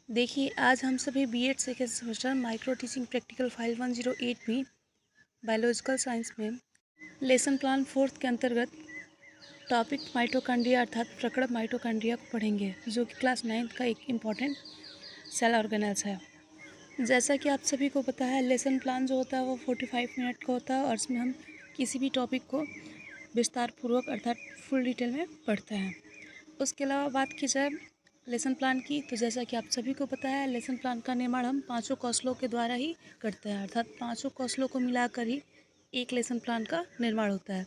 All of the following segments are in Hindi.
देखिए, आज हम सभी BEd second semester micro teaching practical file 108 भी बायोलॉजिकल साइंस में लेसन प्लान फोर्थ के अंतर्गत टॉपिक माइटोकॉन्ड्रिया अर्थात प्रकरण माइटोकॉन्ड्रिया को पढ़ेंगे, जो कि क्लास 9th का एक इम्पॉर्टेंट सेल ऑर्गेनेल्स है। जैसा कि आप सभी को पता है, लेसन प्लान जो होता है वो 45 मिनट का होता है और इसमें हम किसी भी टॉपिक को विस्तारपूर्वक अर्थात फुल डिटेल में पढ़ते हैं। उसके अलावा बात की जाए लेसन प्लान की, तो जैसा कि आप सभी को पता है, लेसन प्लान का निर्माण हम पाँचों कौशलों के द्वारा ही करते हैं, अर्थात पाँचों कौशलों को मिलाकर ही एक लेसन प्लान का निर्माण होता है।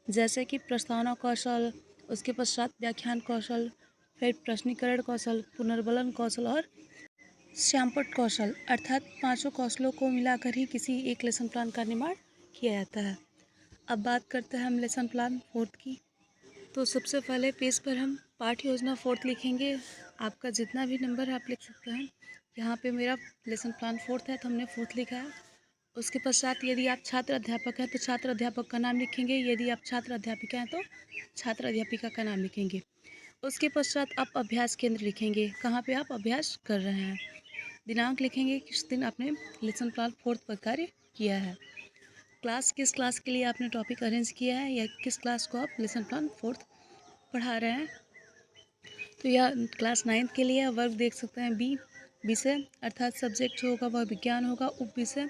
जैसे कि प्रस्तावना कौशल, उसके पश्चात व्याख्यान कौशल, फिर प्रश्नीकरण कौशल, पुनर्बलन कौशल और श्यामपट्ट कौशल, अर्थात पाँचों कौशलों को मिलाकर ही किसी एक लेसन प्लान का निर्माण किया जाता है। अब बात करते हैं हम लेसन प्लान फोर्थ की। तो सबसे पहले पेज पर हम पाठ्य योजना फोर्थ लिखेंगे। आपका जितना भी नंबर है आप लिख सकते हैं। यहाँ पे मेरा लेसन प्लान फोर्थ है तो हमने फोर्थ लिखा है। उसके पश्चात यदि आप छात्र अध्यापक हैं तो छात्र अध्यापक का नाम लिखेंगे, यदि आप छात्र अध्यापिका हैं तो छात्र अध्यापिका का नाम लिखेंगे। उसके पश्चात आप अभ्यास केंद्र लिखेंगे, कहाँ पे आप अभ्यास कर रहे हैं। दिनांक लिखेंगे किस दिन आपने लेसन प्लान फोर्थ पर कार्य किया है। क्लास किस क्लास के लिए आपने टॉपिक अरेंज किया है या किस क्लास को आप लेसन प्लान फोर्थ पढ़ा रहे हैं। तो यह क्लास 9th के लिए वर्ग देख सकते हैं बी विषय अर्थात सब्जेक्ट जो होगा वह विज्ञान होगा, उप विषय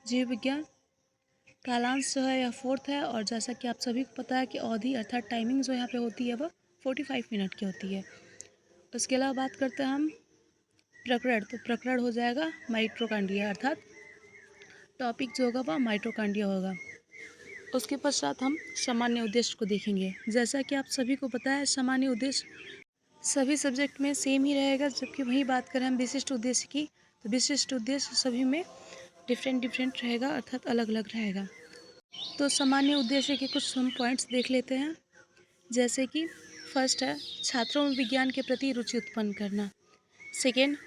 जीव विज्ञान। कालांश जो है यह फोर्थ है और जैसा कि आप सभी को पता है कि अवधि अर्थात टाइमिंग जो यहाँ पे होती है वह 45 मिनट की होती है। उसके अलावा बात करते हैं हम प्रकरण, तो प्रकरण हो जाएगा माइटोकॉन्ड्रिया अर्थात टॉपिक जो होगा वह माइटोकॉन्ड्रिया होगा। उसके पश्चात हम सामान्य उद्देश्य को देखेंगे। जैसा कि आप सभी को पता है, सामान्य उद्देश्य सभी सब्जेक्ट में सेम ही रहेगा, जबकि वही बात करें हम विशिष्ट उद्देश्य की, तो विशिष्ट उद्देश्य सभी में डिफरेंट रहेगा अर्थात अलग अलग रहेगा। तो सामान्य उद्देश्य के कुछ हम पॉइंट्स देख लेते हैं। जैसे कि फर्स्ट है छात्रों में विज्ञान के प्रति रुचि उत्पन्न करना। सेकेंड,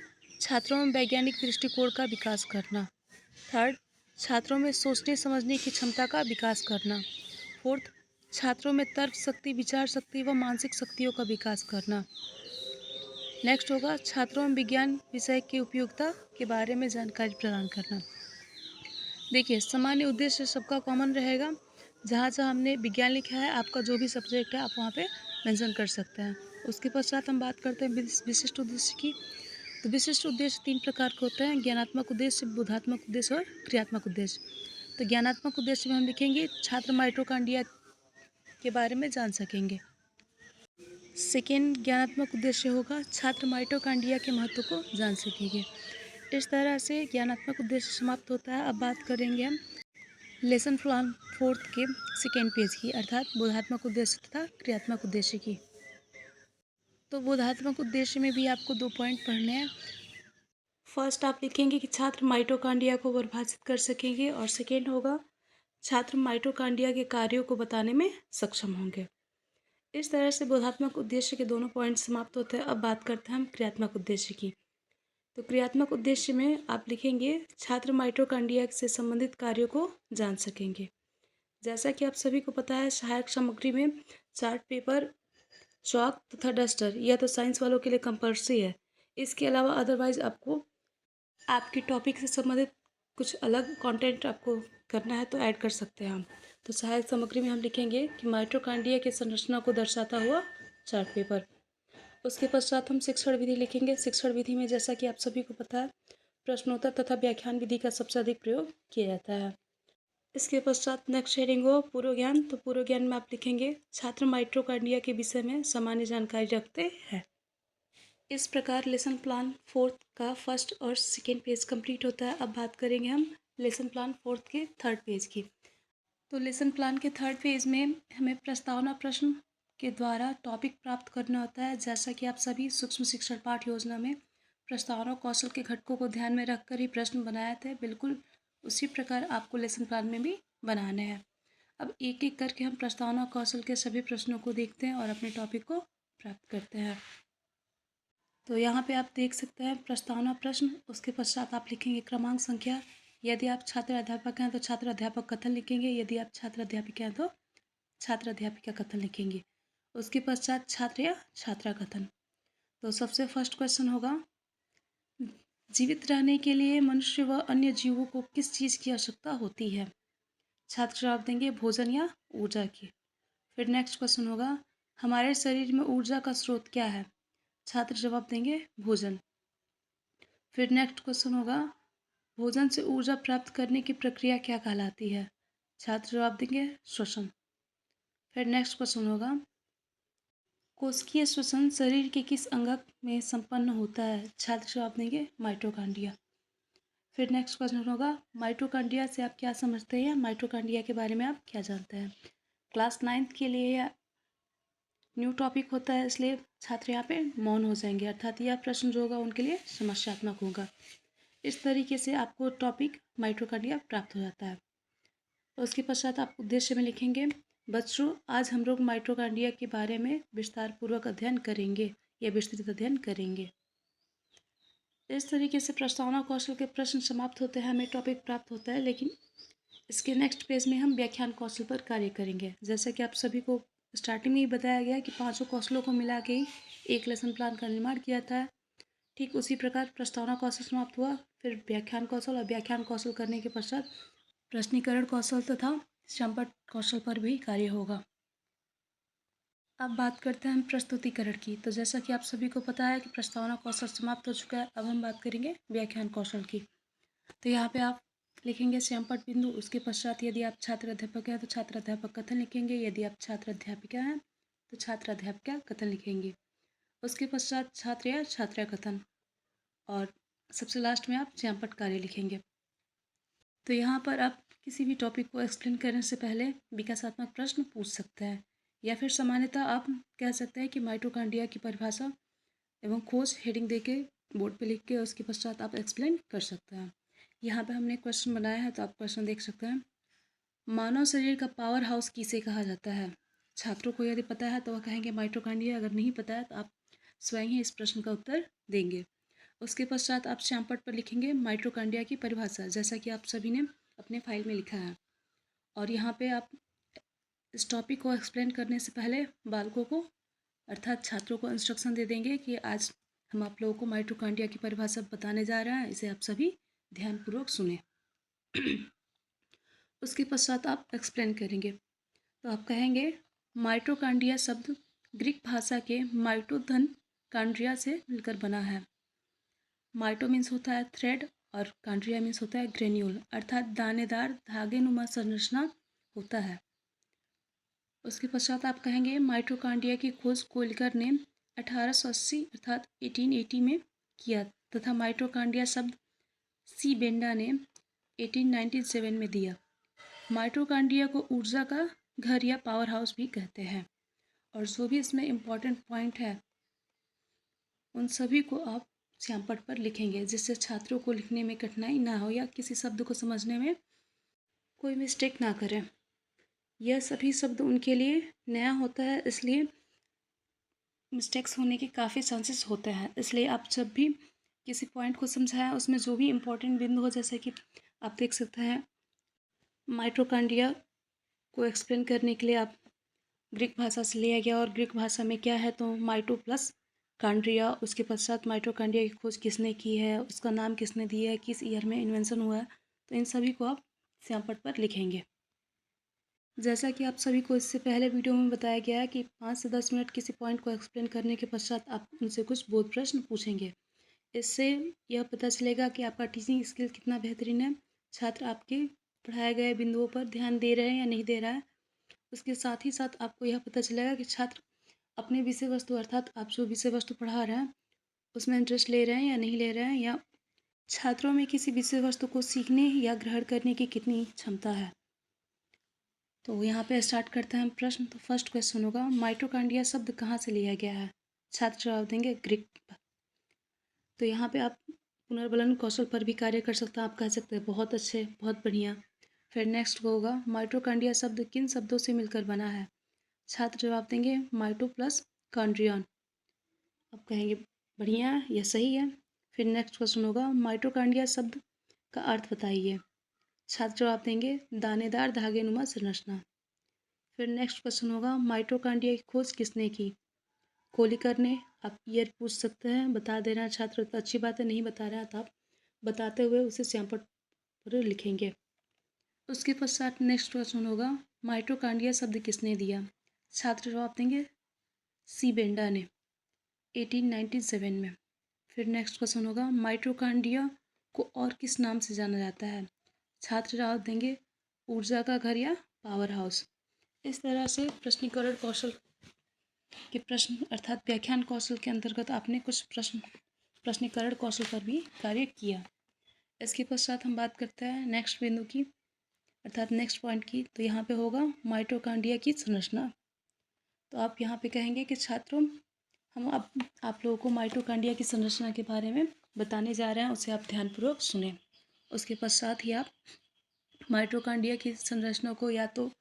छात्रों में वैज्ञानिक दृष्टिकोण का विकास करना। थर्ड, छात्रों में सोचने समझने की क्षमता का विकास करना। फोर्थ, छात्रों में तर्क शक्ति, विचार शक्ति व मानसिक शक्तियों का विकास करना। नेक्स्ट होगा छात्रों में विज्ञान विषय की उपयोगिता के बारे में जानकारी प्रदान करना। देखिए, सामान्य उद्देश्य सबका कॉमन रहेगा। जहाँ जहाँ हमने विज्ञान लिखा है, आपका जो भी सब्जेक्ट है आप वहाँ पे मेंशन कर सकते हैं। उसके पश्चात हम बात करते हैं विशिष्ट उद्देश्य की। तो विशिष्ट उद्देश्य 3 प्रकार के होते हैं: ज्ञानात्मक उद्देश्य, बोधात्मक उद्देश्य और क्रियात्मक उद्देश्य। तो ज्ञानात्मक उद्देश्य में हम लिखेंगे छात्र माइटोकॉन्ड्रिया के बारे में जान सकेंगे। सेकेंड ज्ञानात्मक उद्देश्य होगा छात्र माइटोकॉन्ड्रिया के महत्व को जान सकेंगे। इस तरह से ज्ञानात्मक उद्देश्य समाप्त होता है। अब बात करेंगे हम लेसन प्लान फोर्थ के सेकेंड पेज की, अर्थात बोधात्मक उद्देश्य तथा क्रियात्मक उद्देश्य की। तो बोधात्मक उद्देश्य में भी आपको 2 पॉइंट पढ़ने हैं। फर्स्ट आप लिखेंगे कि छात्र माइटोकॉन्ड्रिया को परिभाषित कर सकेंगे और सेकेंड होगा छात्र माइटोकॉन्ड्रिया के कार्यों को बताने में सक्षम होंगे। इस तरह से बोधात्मक उद्देश्य के दोनों पॉइंट समाप्त होते हैं। अब बात करते हैं हम क्रियात्मक उद्देश्य की। तो क्रियात्मक उद्देश्य में आप लिखेंगे छात्र माइटोकॉन्ड्रिया से संबंधित कार्यों को जान सकेंगे। जैसा कि आप सभी को पता है, सहायक सामग्री में चार्ट पेपर, चॉक तथा डस्टर, यह तो साइंस वालों के लिए कंपल्सरी है। इसके अलावा अदरवाइज आपको आपके टॉपिक से संबंधित कुछ अलग कंटेंट आपको करना है तो ऐड कर सकते हैं हम। तो सहायक सामग्री में हम लिखेंगे कि माइटोकॉन्ड्रिया की संरचना को दर्शाता हुआ चार्ट पेपर। उसके पश्चात हम शिक्षण विधि लिखेंगे। शिक्षण विधि में जैसा कि आप सभी को पता है, प्रश्नोत्तर तथा व्याख्यान विधि का सबसे अधिक प्रयोग किया जाता है। इसके पश्चात नेक्स्ट हेडिंग हो पूर्व ज्ञान। तो पूर्व ज्ञान में आप लिखेंगे छात्र माइटोकॉन्ड्रिया के विषय में सामान्य जानकारी रखते हैं। इस प्रकार लेसन प्लान फोर्थ का फर्स्ट और सेकेंड पेज कंप्लीट होता है। अब बात करेंगे हम लेसन प्लान फोर्थ के थर्ड पेज की। तो लेसन प्लान के थर्ड पेज में हमें प्रस्तावना प्रश्न के द्वारा टॉपिक प्राप्त करना होता है। जैसा कि आप सभी सूक्ष्म शिक्षण पाठ योजना में प्रस्तावना कौशल के घटकों को ध्यान में रखकर ही प्रश्न बनाए थे, बिल्कुल उसी प्रकार आपको लेसन प्लान में भी बनाने हैं। अब एक एक करके हम प्रस्तावना कौशल के सभी प्रश्नों को देखते हैं और अपने टॉपिक को प्राप्त करते हैं। तो यहाँ पे आप देख सकते हैं प्रस्तावना प्रश्न, उसके पश्चात आप लिखेंगे क्रमांक संख्या। यदि आप छात्र अध्यापक हैं तो छात्र अध्यापक कथन लिखेंगे, यदि आप छात्र अध्यापिका हैं तो छात्र अध्यापिका कथन लिखेंगे। उसके पश्चात छात्र या छात्रा कथन। तो सबसे फर्स्ट क्वेश्चन होगा जीवित रहने के लिए मनुष्य व अन्य जीवों को किस चीज़ की आवश्यकता होती है? छात्र जवाब देंगे भोजन या ऊर्जा की। फिर नेक्स्ट क्वेश्चन होगा हमारे शरीर में ऊर्जा का स्रोत क्या है? छात्र जवाब देंगे भोजन। फिर नेक्स्ट क्वेश्चन होगा भोजन से ऊर्जा प्राप्त करने की प्रक्रिया क्या कहलाती है? छात्र जवाब देंगे श्वसन। फिर नेक्स्ट क्वेश्चन होगा कोशिकीय श्वसन शरीर के किस अंगक में संपन्न होता है? छात्र जवाब देंगे माइटोकॉन्ड्रिया। फिर नेक्स्ट क्वेश्चन होगा माइटोकॉन्ड्रिया से आप क्या समझते हैं? माइटोकॉन्ड्रिया के बारे में आप क्या जानते हैं? क्लास 9th के लिए या न्यू टॉपिक होता है, इसलिए छात्र यहाँ पे मौन हो जाएंगे, अर्थात यह प्रश्न जो होगा उनके लिए समस्यात्मक होगा। इस तरीके से आपको टॉपिक माइटोकॉन्ड्रिया प्राप्त हो जाता है। तो उसके पश्चात आप उद्देश्य में लिखेंगे बच्चों आज हम लोग माइटोकॉन्ड्रिया के बारे में विस्तार पूर्वक अध्ययन करेंगे या विस्तृत अध्ययन करेंगे। इस तरीके से प्रस्तावना कौशल के प्रश्न समाप्त होते हैं, हमें टॉपिक प्राप्त होता है। लेकिन इसके नेक्स्ट पेज में हम व्याख्यान कौशल पर कार्य करेंगे। जैसा कि आप सभी को स्टार्टिंग में ही बताया गया कि 5 कौशलों को मिला के ही एक लेसन प्लान का निर्माण किया था। ठीक उसी प्रकार प्रस्तावना कौशल समाप्त हुआ, फिर व्याख्यान कौशल और व्याख्यान कौशल करने के पश्चात प्रश्नीकरण कौशल तथा संपर्क कौशल पर भी कार्य होगा। अब बात करते हैं हम प्रस्तुतिकरण की। तो जैसा कि आप सभी को पता है कि प्रस्तावना कौशल समाप्त हो चुका है, अब हम बात करेंगे व्याख्यान कौशल की। तो यहाँ पे आप लिखेंगे श्यामपट्ट बिंदु, उसके पश्चात यदि आप छात्र अध्यापक हैं तो छात्र अध्यापक कथन लिखेंगे, यदि आप छात्र अध्यापिका हैं तो छात्र अध्यापिका कथन लिखेंगे। उसके पश्चात छात्र या छात्रा कथन और सबसे लास्ट में आप श्यामपट्ट कार्य लिखेंगे। तो यहाँ पर आप किसी भी टॉपिक को एक्सप्लेन करने से पहले विकासात्मक प्रश्न पूछ सकते हैं, या फिर सामान्यतः आप कह सकते हैं कि माइटोकॉन्ड्रिया की परिभाषा एवं खोज हेडिंग देके बोर्ड पे लिख के उसके पश्चात आप एक्सप्लेन कर सकते हैं। यहाँ पे हमने क्वेश्चन बनाया है, तो आप क्वेश्चन देख सकते हैं। मानव शरीर का पावर हाउस किसे कहा जाता है? छात्रों को यदि पता है तो वह कहेंगे माइटोकॉन्ड्रिया, अगर नहीं पता है तो आप स्वयं ही इस प्रश्न का उत्तर देंगे। उसके पश्चात आप श्यामपट्ट पर लिखेंगे माइटोकॉन्ड्रिया की परिभाषा, जैसा कि आप सभी ने अपने फाइल में लिखा है। और यहाँ पे आप इस टॉपिक को एक्सप्लेन करने से पहले बालकों को अर्थात छात्रों को इंस्ट्रक्शन दे देंगे कि आज हम आप लोगों को माइटोकॉन्ड्रिया की परिभाषा बताने जा रहे हैं, इसे आप सभी ध्यानपूर्वक सुने। उसके पश्चात आप एक्सप्लेन करेंगे। तो आप कहेंगे माइटोकॉन्ड्रिया शब्द ग्रीक भाषा के माइटोधन कॉन्ड्रिया से मिलकर बना है। माइटो मीन्स होता है थ्रेड और कॉन्ड्रिया मीन्स होता है ग्रेन्यूल, अर्थात दानेदार धागेनुमा संरचना होता है। उसके पश्चात आप कहेंगे माइटोकॉन्ड्रिया की खोज कोलिकर ने 1880 अर्थात 1880 में किया तथा माइटोकॉन्ड्रिया शब्द सी बेंडा ने 1897 में दिया। माइटोकॉन्ड्रिया को ऊर्जा का घर या पावर हाउस भी कहते हैं। और जो भी इसमें इम्पॉर्टेंट पॉइंट है उन सभी को आप श्यामपट्ट पर लिखेंगे, जिससे छात्रों को लिखने में कठिनाई ना हो या किसी शब्द को समझने में कोई मिस्टेक ना करें। यह सभी शब्द उनके लिए नया होता है, इसलिए मिस्टेक्स होने के काफ़ी चांसेस होते हैं। इसलिए आप जब भी किसी पॉइंट को समझाएं उसमें जो भी इम्पोर्टेंट बिंदु हो, जैसे कि आप देख सकते हैं माइटोकॉन्ड्रिया को एक्सप्लेन करने के लिए आप ग्रीक भाषा से लिया गया, और ग्रीक भाषा में क्या है तो माइटो प्लस कॉन्ड्रिया। उसके पश्चात माइटोकॉन्ड्रिया की खोज किसने की है, उसका नाम किसने दिया है, किस ईयर में इन्वेंशन हुआ है, तो इन सभी को आप श्यामपट्ट पर लिखेंगे। जैसा कि आप सभी को इससे पहले वीडियो में बताया गया है कि 5 से 10 मिनट किसी पॉइंट को एक्सप्लेन करने के पश्चात आप उनसे कुछ बोध प्रश्न पूछेंगे। इससे यह पता चलेगा कि आपका टीचिंग स्किल कितना बेहतरीन है, छात्र आपके पढ़ाए गए बिंदुओं पर ध्यान दे रहे हैं या नहीं दे रहा है। उसके साथ ही साथ आपको यह पता चलेगा कि छात्र अपने विषय वस्तु अर्थात आप जो विषय वस्तु पढ़ा रहे हैं उसमें इंटरेस्ट ले रहे हैं या नहीं ले रहे हैं, या छात्रों में किसी विषय वस्तु को सीखने या ग्रहण करने की कितनी क्षमता है। तो यहाँ पे स्टार्ट करते हैं हम प्रश्न। तो फर्स्ट क्वेश्चन होगा माइटोकॉन्ड्रिया शब्द कहाँ से लिया गया है? छात्र जवाब देंगे ग्रीक। तो यहाँ पे आप पुनर्बलन कौशल पर भी कार्य कर सकते हैं, आप कह सकते हैं बहुत अच्छे, बहुत बढ़िया। फिर नेक्स्ट होगा माइटोकॉन्ड्रिया शब्द किन शब्दों से मिलकर बना है? छात्र जवाब देंगे माइटो प्लस कॉन्ड्रियन। आप कहेंगे बढ़िया, यह सही है। फिर नेक्स्ट क्वेश्चन होगा माइटोकॉन्ड्रिया शब्द का अर्थ बताइए। छात्र जवाब देंगे दानेदार धागेनुमा संरचना। फिर नेक्स्ट क्वेश्चन होगा माइटोकॉन्ड्रिया की खोज किसने की? कोलिकर ने आप ईयर पूछ सकते हैं, बता देना छात्र तो अच्छी बात है, नहीं बता रहा है तो आप बताते हुए उसे श्यामपट्ट पर लिखेंगे। उसके पश्चात नेक्स्ट क्वेश्चन होगा माइटोकांड्रिया शब्द किसने दिया। छात्र जवाब देंगे सी बेंडा ने 1897 में। फिर नेक्स्ट क्वेश्चन होगा माइटोकांड्रिया को और किस नाम से जाना जाता है। छात्र जवाब देंगे ऊर्जा का घर या पावर हाउस। इस तरह से प्रश्नीकरण कौशल के प्रश्न अर्थात व्याख्यान कौशल के अंतर्गत आपने कुछ प्रश्नीकरण कौशल पर भी कार्य किया। इसके पश्चात हम बात करते हैं नेक्स्ट बिंदु की अर्थात नेक्स्ट पॉइंट की। तो यहाँ पे होगा माइटोकांड्रिया की संरचना। तो आप यहाँ पे कहेंगे कि छात्रों हम आप लोगों को माइटोकांड्रिया की संरचना के बारे में बताने जा रहे हैं, उसे आप ध्यानपूर्वक सुने। उसके पश्चात ही आप माइटोकांड्रिया की संरचना को या तो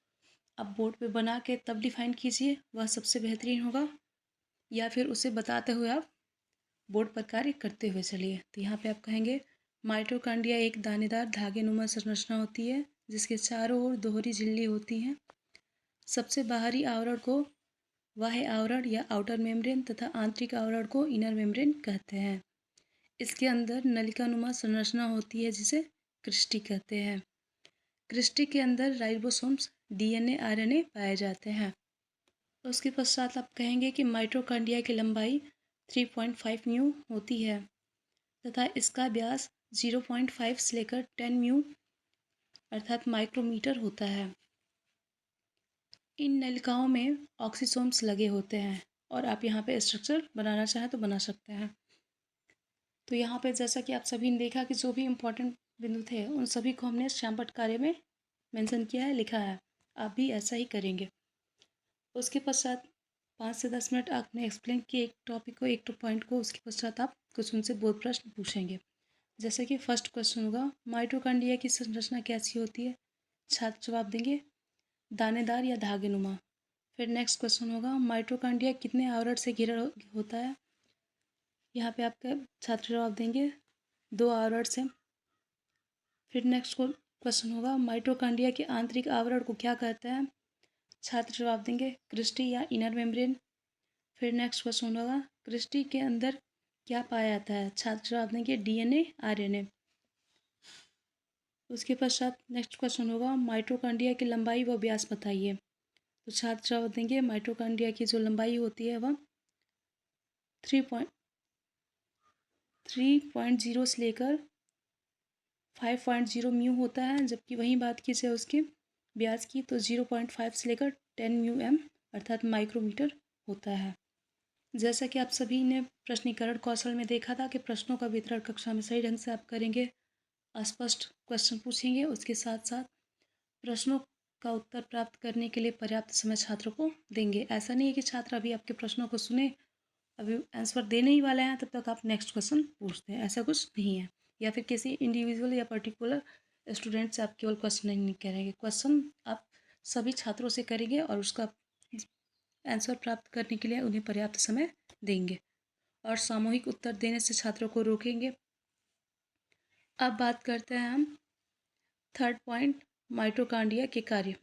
आप बोर्ड पे बना के तब डिफाइन कीजिए, वह सबसे बेहतरीन होगा, या फिर उसे बताते हुए आप बोर्ड पर कार्य करते हुए चलिए। तो यहाँ पे आप कहेंगे माइटोकांड्रिया एक दानेदार धागेनुमा संरचना होती है जिसके चारों ओर दोहरी झिल्ली होती हैं। सबसे बाहरी आवरण को बाह्य आवरण या आउटर मेम्ब्रेन तथा आंतरिक आवरण को इनर मेम्ब्रेन कहते हैं। इसके अंदर नलिकानुमा संरचना होती है जिसे क्रिस्टी कहते हैं। क्रिस्टी के अंदर राइबोसोम्स डीएनए आरएनए पाए जाते हैं। उसके पश्चात आप कहेंगे कि माइटोकांड्रिया की लंबाई 3.5 म्यू होती है तथा इसका व्यास 0.5 से लेकर 10 म्यू अर्थात माइक्रोमीटर होता है। इन नलिकाओं में ऑक्सीसोम्स लगे होते हैं और आप यहाँ पे स्ट्रक्चर बनाना चाहें तो बना सकते हैं। तो यहाँ पे जैसा कि आप सभी ने देखा कि जो भी इम्पोर्टेंट बिंदु थे उन सभी को हमने श्यामपट्ट कार्य में मेंशन किया है, लिखा है। आप भी ऐसा ही करेंगे। उसके पश्चात 5 से 10 मिनट आपने एक्सप्लेन किए एक टॉपिक को, एक पॉइंट को। उसके पश्चात आप कुछ उनसे बोध प्रश्न पूछेंगे। जैसे कि फर्स्ट क्वेश्चन होगा माइटोकांड्रिया की संरचना कैसी होती है। छात्र जवाब देंगे दानेदार या धागेनुमा। फिर नेक्स्ट क्वेश्चन होगा माइटोकांड्रिया कितने आवरण से घिरा होता है। यहाँ पे आपके छात्र जवाब देंगे 2 आवरण से। फिर नेक्स्ट क्वेश्चन होगा माइटोकांड्रिया के आंतरिक आवरण को क्या कहते हैं। छात्र जवाब देंगे क्रिस्टी या इनर मेम्ब्रेन। फिर नेक्स्ट क्वेश्चन होगा क्रिस्टी के अंदर क्या पाया जाता है। छात्र जवाब देंगे डीएनए आरएनए। उसके पश्चात नेक्स्ट क्वेश्चन होगा माइटोकांड्रिया की लंबाई व व्यास बताइए। तो छात्र जवाब देंगे माइटोकांड्रिया की जो लंबाई होती है वह 3.0 से लेकर 5.0 म्यू होता है, जबकि वहीं बात की जाए उसके व्यास की तो 0.5 से लेकर 10 म्यू एम अर्थात माइक्रोमीटर होता है। जैसा कि आप सभी ने प्रश्नीकरण कौशल में देखा था कि प्रश्नों का वितरण कक्षा में सही ढंग से आप करेंगे, अस्पष्ट क्वेश्चन पूछेंगे, उसके साथ साथ प्रश्नों का उत्तर प्राप्त करने के लिए पर्याप्त समय छात्रों को देंगे। ऐसा नहीं है कि छात्र अभी आपके प्रश्नों को सुने, अभी आंसर देने ही वाले हैं, तब तक आप नेक्स्ट क्वेश्चन पूछते हैं, ऐसा कुछ नहीं है। या फिर किसी इंडिविजुअल या पर्टिकुलर स्टूडेंट से आप केवल क्वेश्चन नहीं करेंगे, क्वेश्चन आप सभी छात्रों से करेंगे और उसका आंसर प्राप्त करने के लिए उन्हें पर्याप्त समय देंगे और सामूहिक उत्तर देने से छात्रों को रोकेंगे। अब बात करते हैं हम थर्ड पॉइंट माइटोकांड्रिया के कार्य।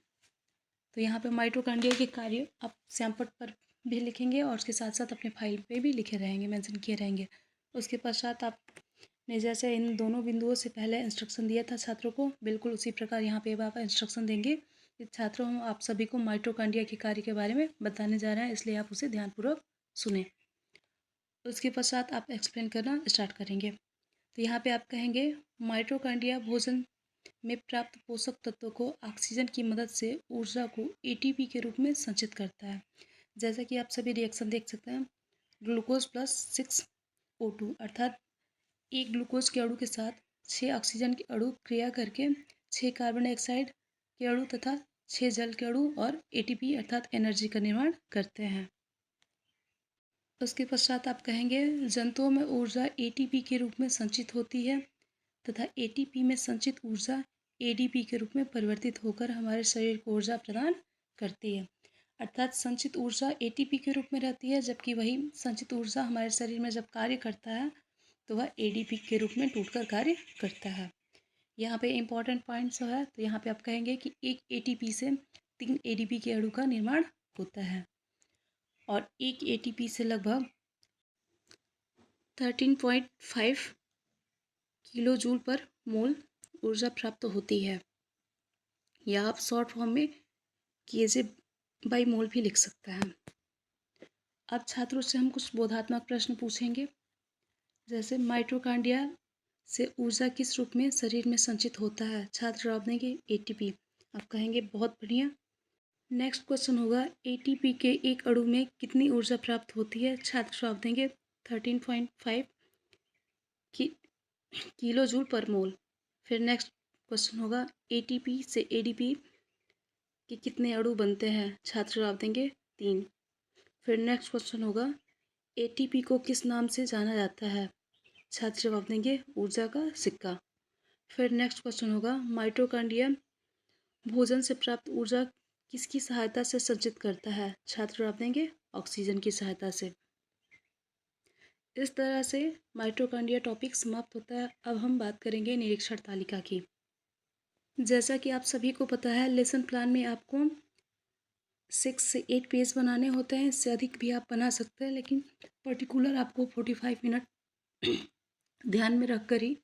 तो यहाँ पे माइटोकांड्रिया के कार्य आप श्यामपट्ट पर भी लिखेंगे और उसके साथ साथ अपने फाइल पे भी लिखे रहेंगे, मेंशन किए रहेंगे। उसके पश्चात आपने जैसे इन दोनों बिंदुओं से पहले इंस्ट्रक्शन दिया था छात्रों को, बिल्कुल उसी प्रकार यहाँ पे आप इंस्ट्रक्शन देंगे कि छात्रों हम आप सभी को माइटोकांड्रिया के कार्य के बारे में बताने जा रहे हैं, इसलिए आप उसे ध्यानपूर्वक सुने। उसके पश्चात आप एक्सप्लेन करना स्टार्ट करेंगे। तो यहाँ पे आप कहेंगे माइटोकांड्रिया भोजन में प्राप्त पोषक तत्वों को ऑक्सीजन की मदद से ऊर्जा को एटीपी के रूप में संचित करता है। जैसा कि आप सभी रिएक्शन देख सकते हैं, ग्लूकोज प्लस 6O2 अर्थात एक ग्लूकोज के अणु के साथ 6 ऑक्सीजन के अणु क्रिया करके 6 कार्बन डाइऑक्साइड के अणु तथा 6 जल के अणु और एटीपी अर्थात एनर्जी का निर्माण करते हैं। उसके पश्चात आप कहेंगे जंतुओं में ऊर्जा एटीपी के रूप में संचित होती है तथा एटीपी में संचित ऊर्जा एडीपी के रूप में परिवर्तित होकर हमारे शरीर को ऊर्जा प्रदान करती है। अर्थात संचित ऊर्जा एटीपी के रूप में रहती है, जबकि वही संचित ऊर्जा हमारे शरीर में जब कार्य करता है तो वह एडीपी के रूप में टूटकर कार्य करता है। यहाँ पे इम्पॉर्टेंट पॉइंट्स है, तो यहाँ पे आप कहेंगे कि एक एटीपी से 3 एडीपी के अणु का निर्माण होता है और एक एटीपी से लगभग 13.5 किलो जूल पर मोल ऊर्जा प्राप्त होती है, या आप शॉर्ट फॉर्म में केजे बाई मोल भी लिख सकते हैं। अब छात्रों से हम कुछ बोधात्मक प्रश्न पूछेंगे, जैसे माइटोकॉन्ड्रिया से ऊर्जा किस रूप में शरीर में संचित होता है। छात्र जवाब देंगे एटीपी। आप कहेंगे बहुत बढ़िया। नेक्स्ट क्वेश्चन होगा एटीपी के एक अणु में कितनी ऊर्जा प्राप्त होती है। छात्र जवाब देंगे 13.5 किलो जूल पर मोल। फिर नेक्स्ट क्वेश्चन होगा एटीपी से एडीपी के कितने अणु बनते हैं। छात्र जवाब देंगे 3। फिर नेक्स्ट क्वेश्चन होगा एटीपी को किस नाम से जाना जाता है। छात्र जवाब देंगे ऊर्जा का सिक्का। फिर नेक्स्ट क्वेश्चन होगा माइटोकॉन्ड्रिया भोजन से प्राप्त ऊर्जा किसकी सहायता से संचित करता है। छात्र जवाब देंगे ऑक्सीजन की सहायता से। इस तरह से माइटोकॉन्ड्रिया टॉपिक समाप्त होता है। अब हम बात करेंगे निरीक्षण तालिका की। जैसा कि आप सभी को पता है, लेसन प्लान में आपको 6 से 8 पेज बनाने होते हैं। इससे अधिक भी आप बना सकते हैं, लेकिन पर्टिकुलर आपको 45 मिनट ध्यान में रखकर ही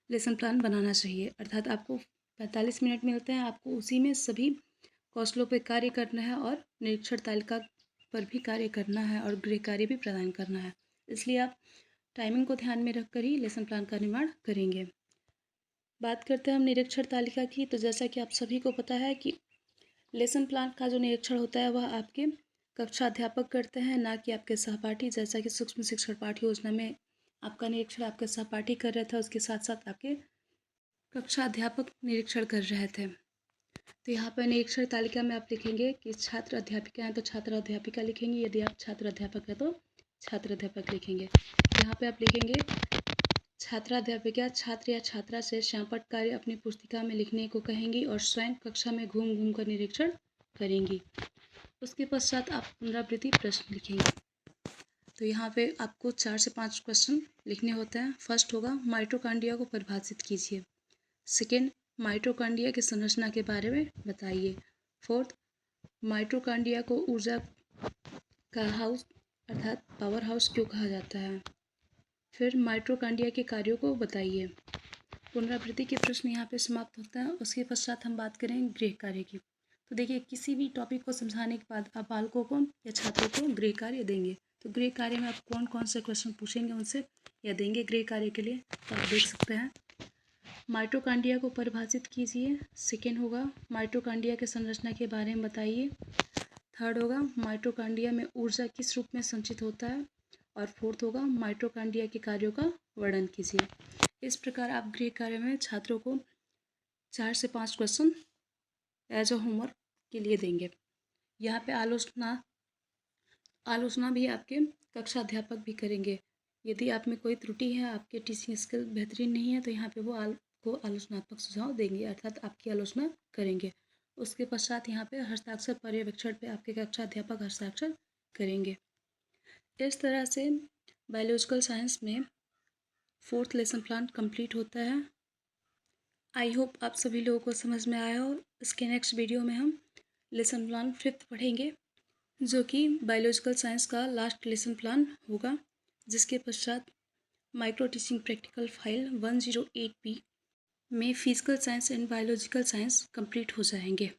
लेसन प्लान बनाना चाहिए। अर्थात आपको 45 मिनट मिलते हैं, आपको उसी में सभी कौशलों पर कार्य करना है और निरीक्षण तालिका पर भी कार्य करना है और गृह कार्य भी प्रदान करना है। इसलिए आप टाइमिंग को ध्यान में रखकर ही लेसन प्लान का निर्माण करेंगे। बात करते हैं हम निरीक्षण तालिका की। तो जैसा कि आप सभी को पता है कि लेसन प्लान का जो निरीक्षण होता है वह आपके कक्षा अध्यापक करते हैं, ना कि आपके सहपाठी। जैसा कि सूक्ष्म शिक्षण पाठ्य योजना में आपका निरीक्षण आपके सहपाठी कर रहे थे, उसके साथ साथ आपके कक्षा अध्यापक निरीक्षण कर रहे थे। तो यहाँ पर निरीक्षण तालिका में आप लिखेंगे कि छात्र अध्यापिका हैं तो छात्र अध्यापिका लिखेंगे, यदि आप छात्र अध्यापक हैं तो छात्र अध्यापक लिखेंगे। यहाँ पे आप लिखेंगे छात्राध्यापिका छात्र या छात्रा से श्यामपट्ट कार्य अपनी पुस्तिका में लिखने को कहेंगी और स्वयं कक्षा में घूम घूम कर निरीक्षण करेंगी। उसके पश्चात आप पुनरावृत्ति प्रश्न लिखेंगे। तो यहाँ पे आपको 4 से 5 क्वेश्चन लिखने होते हैं। फर्स्ट होगा माइटोकॉन्ड्रिया को परिभाषित कीजिए। सेकेंड, माइटोकॉन्ड्रिया की संरचना के बारे में बताइए। फोर्थ, माइटोकॉन्ड्रिया को ऊर्जा का हाउस अर्थात पावर हाउस क्यों कहा जाता है। फिर माइटोकॉन्ड्रिया के कार्यों को बताइए। पुनरावृत्ति के प्रश्न यहाँ पे समाप्त होता है। उसके पश्चात हम बात करें गृह कार्य की। तो देखिए, किसी भी टॉपिक को समझाने के बाद आप बालकों को या छात्रों को गृह कार्य देंगे। तो गृह कार्य में आप कौन कौन से क्वेश्चन पूछेंगे उनसे या देंगे गृह कार्य के लिए, तो आप देख सकते हैं। माइटोकॉन्ड्रिया को परिभाषित कीजिए। सेकेंड होगा माइटोकॉन्ड्रिया के संरचना के बारे में बताइए। थर्ड होगा माइटोकॉन्ड्रिया में ऊर्जा किस रूप में संचित होता है। और फोर्थ होगा माइटोकॉन्ड्रिया के कार्यों का वर्णन कीजिए। इस प्रकार आप गृह कार्य में छात्रों को 4 से 5 क्वेश्चन एज अ होमवर्क के लिए देंगे। यहाँ पे आलोचना भी आपके कक्षा अध्यापक भी करेंगे। यदि आप में कोई त्रुटि है, आपके टीचिंग स्किल बेहतरीन नहीं है, तो यहाँ पे वो आपको आलोचनात्मक सुझाव देंगे, अर्थात आपकी आलोचना करेंगे। उसके पश्चात यहाँ पे हस्ताक्षर पर्यवेक्षण पे आपके कक्षा अध्यापक हस्ताक्षर करेंगे। इस तरह से बायोलॉजिकल साइंस में 4th लेसन प्लान कंप्लीट होता है। आई होप आप सभी लोगों को समझ में आया हो। इसके नेक्स्ट वीडियो में हम लेसन प्लान 5th पढ़ेंगे, जो कि बायोलॉजिकल साइंस का लास्ट लेसन प्लान होगा, जिसके पश्चात micro teaching practical file 108B में physical science and biological science complete हो जाएंगे।